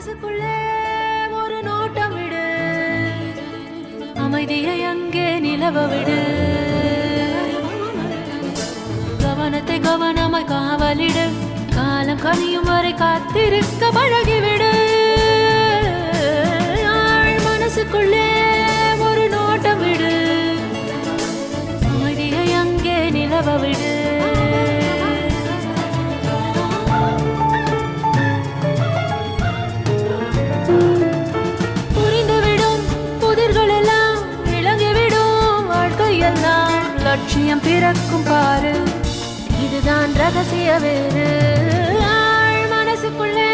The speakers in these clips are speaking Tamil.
மனசுக்குள்ளே ஒரு நோட்டம் விடு, அமைதியை அங்கே நிலவ விடு, கவனத்தை கவனமாய் காவலிடு, காலம் கனியும் வரை காத்திருக்க பழகிவிடு. மனசுக்குள்ளே ஒரு நோட்டம் விடு, அமைதியை அங்கே நிலவ விடு. புரிந்துவிடும் புதிர்கள் எல்லாம் விளங்கிவிடும், வாழ்க்கையெல்லாம் லட்சியம் பிறக்கும் பாரு, இதுதான் ரகசிய வேறு. மனசுக்குள்ளே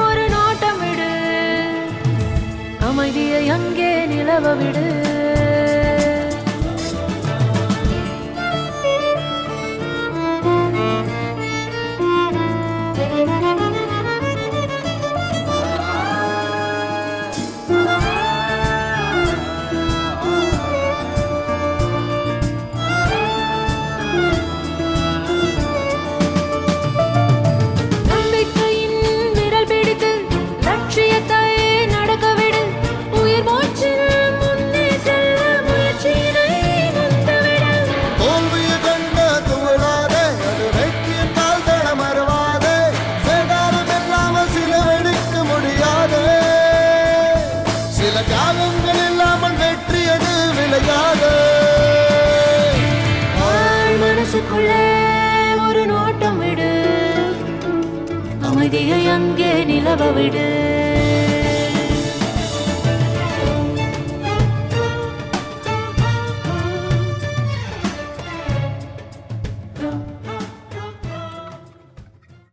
ஒரு நோட்டம் விடு, அமைதியை அங்கே நிலவ விடு. மனசுக்குள்ளே ஒரு நோட்டம் விடு, அமைதியை அங்கே நிலவ விடு.